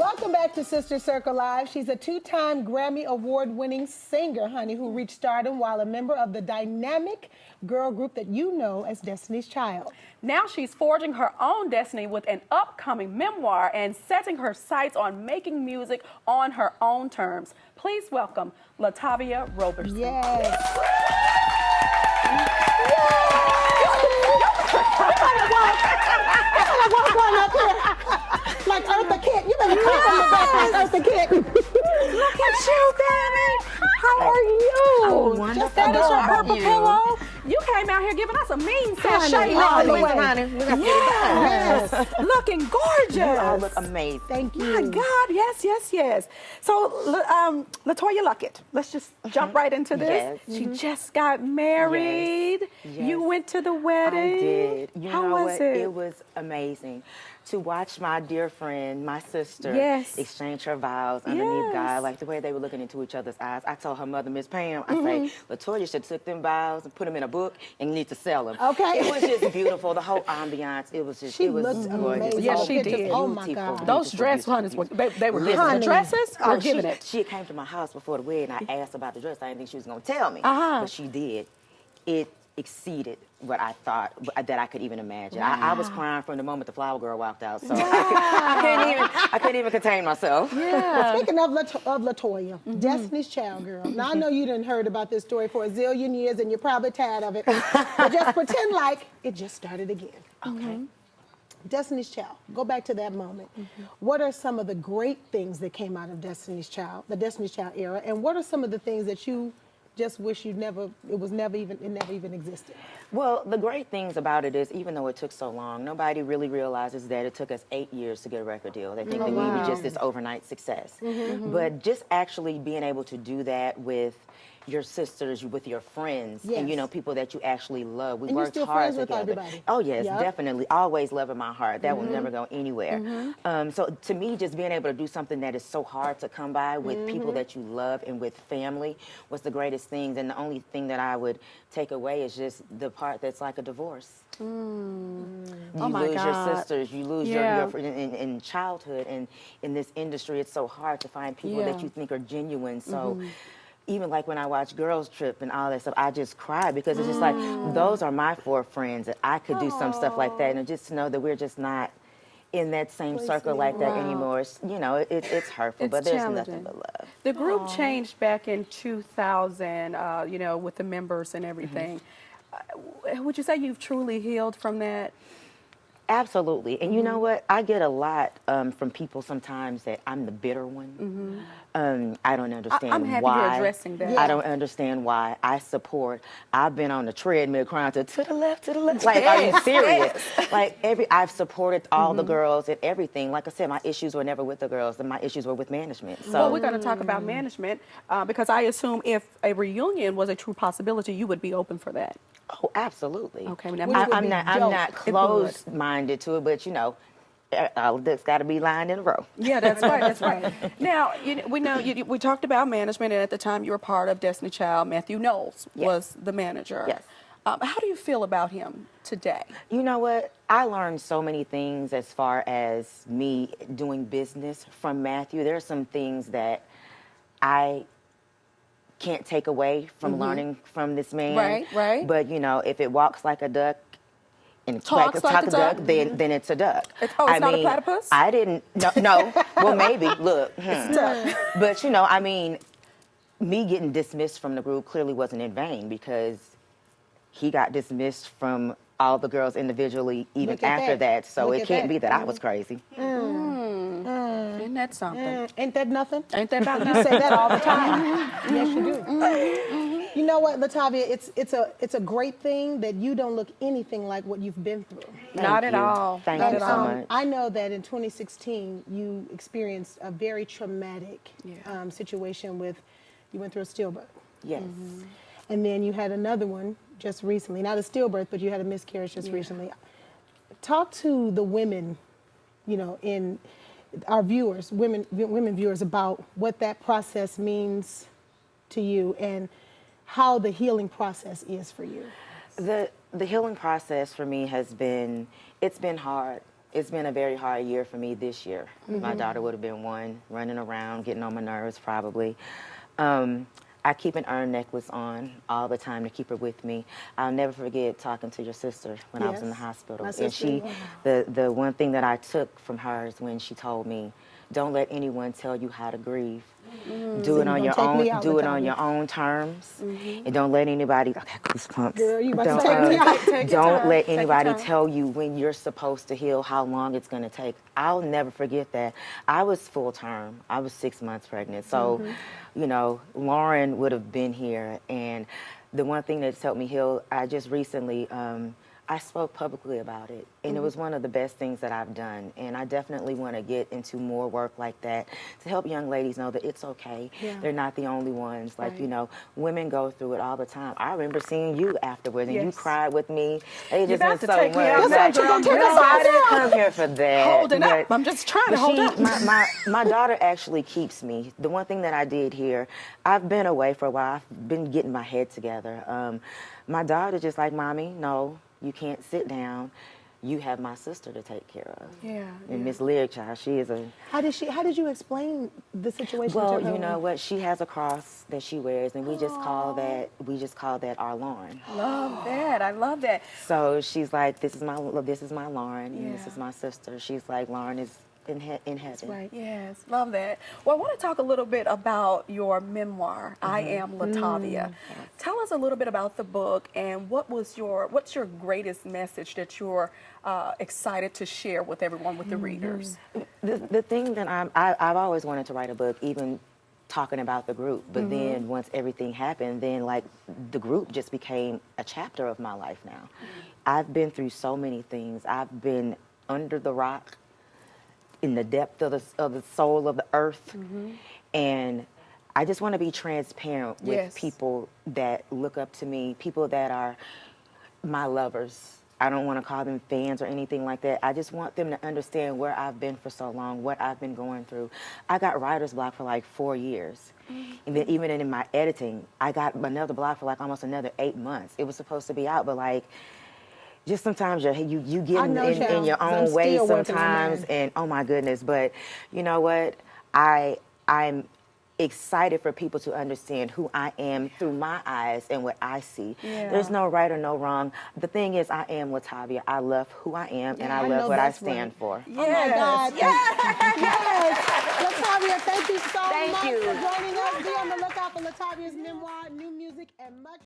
Welcome back to Sister Circle Live. She's a two-time Grammy Award-winning singer, honey, who reached stardom while a member of the dynamic girl group that you know as Destiny's Child. Now she's forging her own destiny with an upcoming memoir and setting her sights on making music on her own terms. Please welcome LaTavia Roberson. Yes. Like Eartha Kitt. You better come from the back like Eartha Kitt. Look at you, baby. How are you? Oh, wonderful. That is your How are purple you? pillow. You came out here giving us a mean sachet. all the way. Honey, we got Yes. Looking gorgeous. You all look amazing. Thank you. My God, yes, yes, yes. So, LaTavia Luckett, let's just jump right into this. Yes. She just got married. Yes. You went to the wedding. I did. You How know was what? it? It was amazing to watch my dear friend, my sister, Yes. exchange her vows underneath Yes. God, like the way they were looking into each other's eyes. I told her mother, Miss Pam, I say, LaTavia should took them vows and put them in a book and need to sell them. Okay. It was just beautiful. The whole ambiance, it was just, She it was looked gorgeous. amazing. Yes, Oh, she beautiful, did. Oh, my beautiful, God. Those beautiful, dress beautiful, hunters, they were giving Honey. the dresses or giving it. She came to my house before the wedding. I asked about the dress. I didn't think she was going to tell me, Uh-huh. but she did. It exceeded what I thought that I could even imagine. I was crying from the moment the flower girl walked out, so I couldn't even contain myself. Well, speaking of LaTavia, Destiny's Child girl. Now, I know you done heard about this story for a zillion years and you're probably tired of it, but just pretend like it just started again. Okay. Destiny's Child, go back to that moment. What are some of the great things that came out of Destiny's Child, the Destiny's Child era, and what are some of the things that you just wish it never even existed? Well, the great things about it is, even though it took so long, nobody really realizes that it took us 8 years to get a record deal. They think that we were just this overnight success. But just actually being able to do that with your sisters, with your friends, and you know, people that you actually love. We And worked you're still hard friends with together. everybody. Oh yes, Yep. definitely. Always love in my heart. That will never go anywhere. So to me, just being able to do something that is so hard to come by with people that you love and with family was the greatest thing. And the only thing that I would take away is just the part that's like a divorce. You Oh my lose God. your sisters, you lose Yeah. your in childhood, and in this industry, it's so hard to find people that Yeah. you think are genuine. So. Even like when I watch Girls Trip and all that stuff, I just cry because it's just like, those are my 4 friends that I could do some stuff like that. And just to know that we're just not in that same circle like that anymore, you know, it's hurtful, It's but there's challenging. nothing but love. The group changed back in 2000, you know, with the members and everything. Would you say you've truly healed from that? Absolutely. And you know what? I get a lot from people sometimes that I'm the bitter one. I don't understand I'm happy why. you're addressing that. I don't understand why. I've been on the treadmill crying to the left, to the left. Like, are you serious? Like, I've supported all the girls and everything. Like I said, my issues were never with the girls, and my issues were with management. So Well, we're going to talk about management because I assume if a reunion was a true possibility, you would be open for that. oh, absolutely. Okay, now, I'm not It would. closed-minded to it, but you know, all that's got to be lined in a row. Yeah, that's right. That's right. Now, we talked about management, and at the time you were part of Destiny Child. Matthew Knowles was the manager. Yes. How do you feel about him today? You know what? I learned so many things as far as me doing business from Matthew. There are some things that I can't take away from learning from this man. Right, right. But, you know, if it walks like a duck and Talks like a duck, then it's a duck. It's not a platypus? I didn't, no, well, maybe, look. But, you know, I mean, me getting dismissed from the group clearly wasn't in vain because he got dismissed from all the girls individually even Look at after that. So Look it at can't that. be that I was crazy. Isn't that something? Ain't that nothing? Ain't that about You say that all the time. Yes, you do. You know what, LaTavia? It's a great thing that you don't look anything like what you've been through. Not at you. all. Thank Not you at so all. much. I know that in 2016 you experienced a very traumatic situation with you went through a stillbirth, Yes. and then you had another one just recently. Not a stillbirth, but you had a miscarriage just recently. Talk to the women, you know, in our viewers, women viewers, about what that process means to you and how the healing process is for you. The healing process for me has been, it's been hard. It's been a very hard year for me this year. My daughter would have been one, running around, getting on my nerves probably. I keep an urn necklace on all the time to keep her with me. I'll never forget talking to your sister when I was in the hospital. My And sister, the one thing that I took from her is when she told me, don't let anyone tell you how to grieve. Do it on your own. Do it on your own terms, and don't let anybody. I got goosebumps. Girl, you about to Don't, take me out. Take your don't time. let Take your anybody time. tell you when you're supposed to heal, how long it's going to take. I'll never forget that. I was full term. I was 6 months pregnant. So, you know, Lauren would have been here. And the one thing that's helped me heal, I just recently, I spoke publicly about it. And it was one of the best things that I've done. And I definitely want to get into more work like that to help young ladies know that it's okay. They're not the only ones. Like, you know, women go through it all the time. I remember seeing you afterwards, and you cried with me. It just about meant to so take much. me out Like, there, girl. no, I didn't come here for that. Holding up. but- I'm just trying to but hold she- up. My daughter actually keeps me. The one thing that I did here, I've been away for a while. I've been getting my head together. My daughter's just like, Mommy, no, you can't sit down. You have my sister to take care of. And Miss Lyric, child, she is a... How did you explain the situation Well, to her? you know what? She has a cross that she wears, and we just call that our Lauren. Love that. I love that. So she's like, this is my Lauren, and this is my sister. She's like, Lauren is in heaven. Right. Yes, love that. Well, I want to talk a little bit about your memoir, I Am LaTavia. Tell us a little bit about the book and what's your greatest message that you're excited to share with everyone, with the readers? The thing that I've always wanted to write a book, even talking about the group, but then once everything happened, then like the group just became a chapter of my life now. I've been through so many things. I've been under the rock, in the depth of the soul of the earth, and I just want to be transparent with people that look up to me, people that are my lovers. I don't want to call them fans or anything like that. I just want them to understand where I've been for so long, what I've been going through. I got writer's block for like 4 years. And then even in my editing, I got another block for like almost another 8 months. It was supposed to be out, but like, just sometimes you get in your own way sometimes, and oh my goodness. But you know what? I'm excited for people to understand who I am through my eyes and what I see. There's no right or no wrong. The thing is, I am LaTavia. I love who I am, and I love what I stand for. Oh my God. Yes. LaTavia, thank you so much you. for joining us. Be on the lookout for LaTavia's memoir, new music, and much